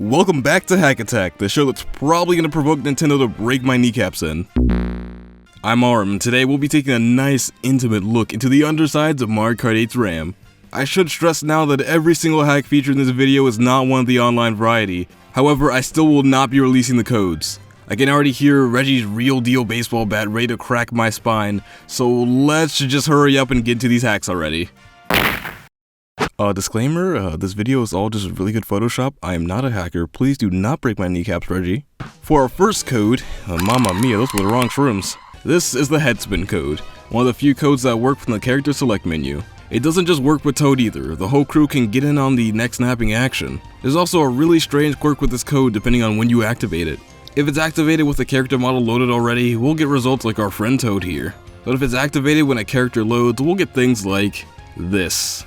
Welcome back to Hack Attack, the show that's probably going to provoke Nintendo to break my kneecaps in. I'm Aurum, and today we'll be taking a nice, intimate look into the undersides of Mario Kart 8's RAM. I should stress now that every single hack featured in this video is not one of the online variety, however I still will not be releasing the codes. I can already hear Reggie's real deal baseball bat ready to crack my spine, so let's just hurry up and get into these hacks already. Disclaimer, this video is all just really good Photoshop. I am not a hacker. Please do not break my kneecaps, Reggie. For our first code, mamma mia, those were the wrong shrooms. This is the headspin code, one of the few codes that work from the character select menu. It doesn't just work with Toad either, the whole crew can get in on the neck snapping action. There's also a really strange quirk with this code depending on when you activate it. If it's activated with the character model loaded already, we'll get results like our friend Toad here. But if it's activated when a character loads, we'll get things like this.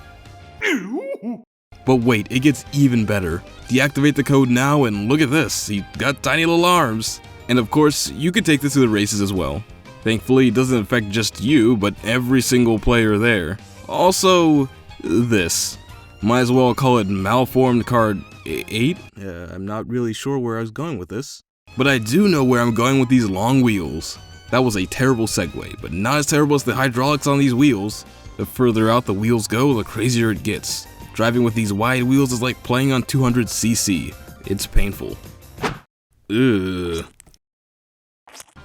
But wait, it gets even better. Deactivate the code now and look at this, he's got tiny little arms. And of course, you can take this to the races as well. Thankfully, it doesn't affect just you, but every single player there. Also, this. Might as well call it Malformed Card 8? I'm not really sure where I was going with this. But I do know where I'm going with these long wheels. That was a terrible segue, but not as terrible as the hydraulics on these wheels. The further out the wheels go, the crazier it gets. Driving with these wide wheels is like playing on 200cc. It's painful. Ugh. Do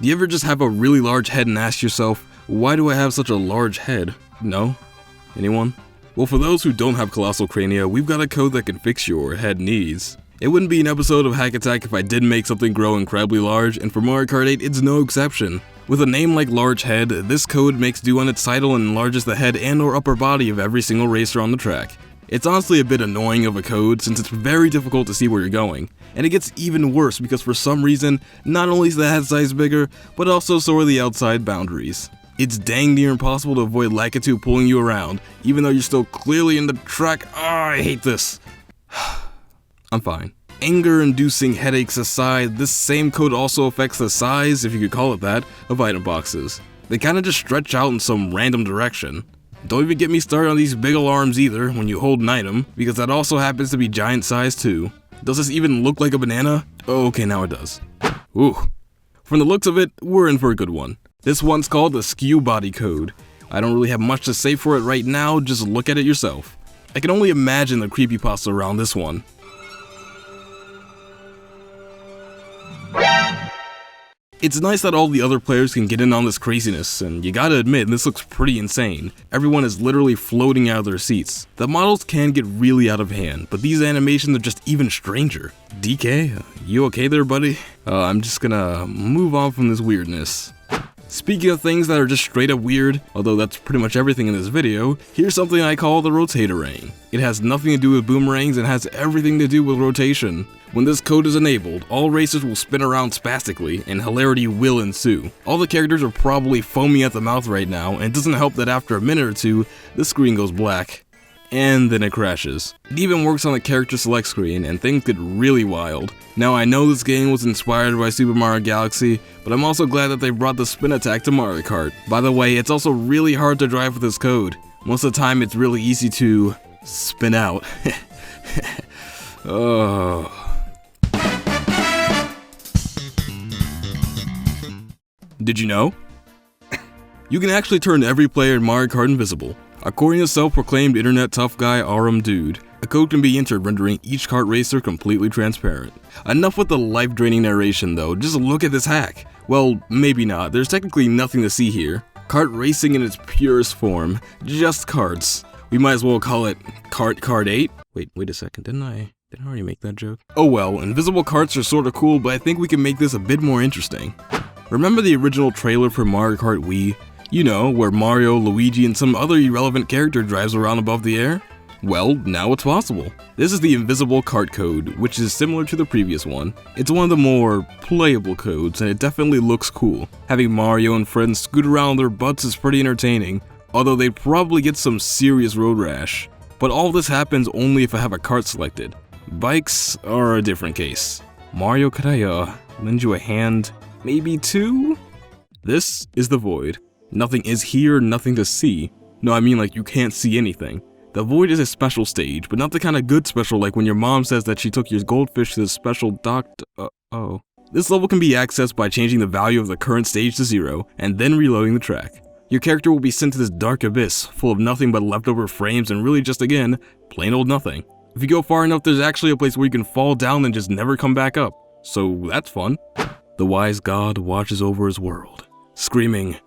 you ever just have a really large head and ask yourself, why do I have such a large head? No? Anyone? Well, for those who don't have colossal crania, we've got a code that can fix your head needs. It wouldn't be an episode of Hack Attack if I didn't make something grow incredibly large, and for Mario Kart 8, it's no exception. With a name like Large Head, this code makes due on its title and enlarges the head and or upper body of every single racer on the track. It's honestly a bit annoying of a code since it's very difficult to see where you're going, and it gets even worse because for some reason, not only is the head size bigger, but also so are the outside boundaries. It's dang near impossible to avoid Lakitu pulling you around, even though you're still clearly in the track. I hate this. I'm fine. Anger-inducing headaches aside, this same code also affects the size, if you could call it that, of item boxes. They kinda just stretch out in some random direction. Don't even get me started on these big ol' arms either when you hold an item, because that also happens to be giant size too. Does this even look like a banana? Oh, okay, now it does. Ooh. From the looks of it, we're in for a good one. This one's called the Skew Body Code. I don't really have much to say for it right now, just look at it yourself. I can only imagine the creepypasta around this one. It's nice that all the other players can get in on this craziness, and you gotta admit, this looks pretty insane. Everyone is literally floating out of their seats. The models can get really out of hand, but these animations are just even stranger. DK, you okay there, buddy? I'm just gonna move on from this weirdness. Speaking of things that are just straight up weird, although that's pretty much everything in this video, here's something I call the Rotator Ring. It has nothing to do with boomerangs and has everything to do with rotation. When this code is enabled, all racers will spin around spastically, and hilarity will ensue. All the characters are probably foaming at the mouth right now, and it doesn't help that after a minute or two, the screen goes black. And then it crashes. It even works on the character select screen, and things get really wild. Now I know this game was inspired by Super Mario Galaxy, but I'm also glad that they brought the spin attack to Mario Kart. By the way, it's also really hard to drive with this code. Most of the time it's really easy to spin out. Oh. Did you know? You can actually turn every player in Mario Kart invisible. According to self-proclaimed internet tough guy Aurum Dude, a code can be entered rendering each kart racer completely transparent. Enough with the life-draining narration though, just look at this hack. Well, maybe not, there's technically nothing to see here. Kart racing in its purest form, just karts. We might as well call it Kart 8? Wait a second, didn't I already make that joke? Oh well, invisible karts are sorta cool, but I think we can make this a bit more interesting. Remember the original trailer for Mario Kart Wii? You know, where Mario, Luigi, and some other irrelevant character drives around above the air? Well, now it's possible. This is the Invisible Kart code, which is similar to the previous one. It's one of the more playable codes, and it definitely looks cool. Having Mario and friends scoot around their butts is pretty entertaining, although they'd probably get some serious road rash. But all this happens only if I have a kart selected. Bikes are a different case. Mario, could I lend you a hand? Maybe two? This is the void. Nothing is here, nothing to see. No, I mean like you can't see anything. The Void is a special stage, but not the kind of good special like when your mom says that she took your goldfish to the special oh. This level can be accessed by changing the value of the current stage to 0, and then reloading the track. Your character will be sent to this dark abyss, full of nothing but leftover frames and really just, again, plain old nothing. If you go far enough, there's actually a place where you can fall down and just never come back up. So that's fun. The wise god watches over his world, screaming.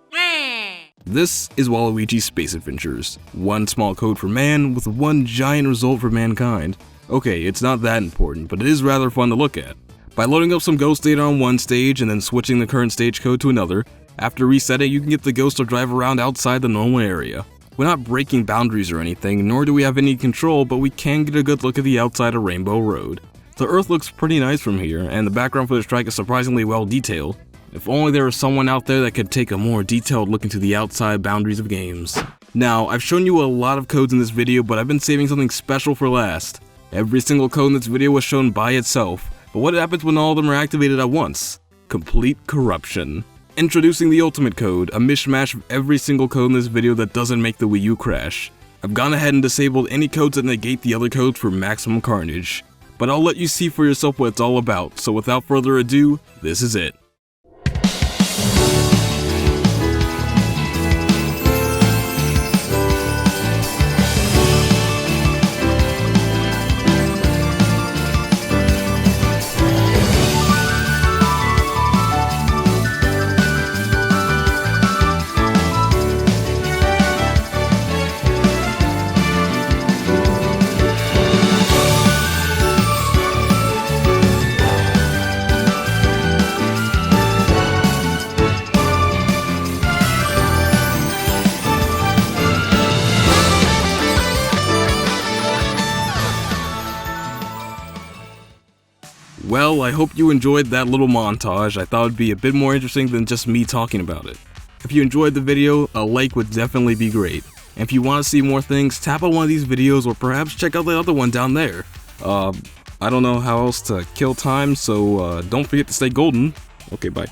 This is Waluigi's Space Adventures. One small code for man with one giant result for mankind. Okay, it's not that important, but it is rather fun to look at. By loading up some ghost data on one stage and then switching the current stage code to another, after resetting you can get the ghost to drive around outside the normal area. We're not breaking boundaries or anything, nor do we have any control, but we can get a good look at the outside of Rainbow Road. The earth looks pretty nice from here, and the background for this track is surprisingly well detailed. If only there was someone out there that could take a more detailed look into the outside boundaries of games. Now, I've shown you a lot of codes in this video, but I've been saving something special for last. Every single code in this video was shown by itself, but what happens when all of them are activated at once? Complete corruption. Introducing the ultimate code, a mishmash of every single code in this video that doesn't make the Wii U crash. I've gone ahead and disabled any codes that negate the other codes for maximum carnage. But I'll let you see for yourself what it's all about, so without further ado, this is it. Well, I hope you enjoyed that little montage. I thought it'd be a bit more interesting than just me talking about it. If you enjoyed the video, a like would definitely be great. And if you want to see more things, tap on one of these videos or perhaps check out the other one down there. I don't know how else to kill time, so don't forget to stay golden. Okay, bye.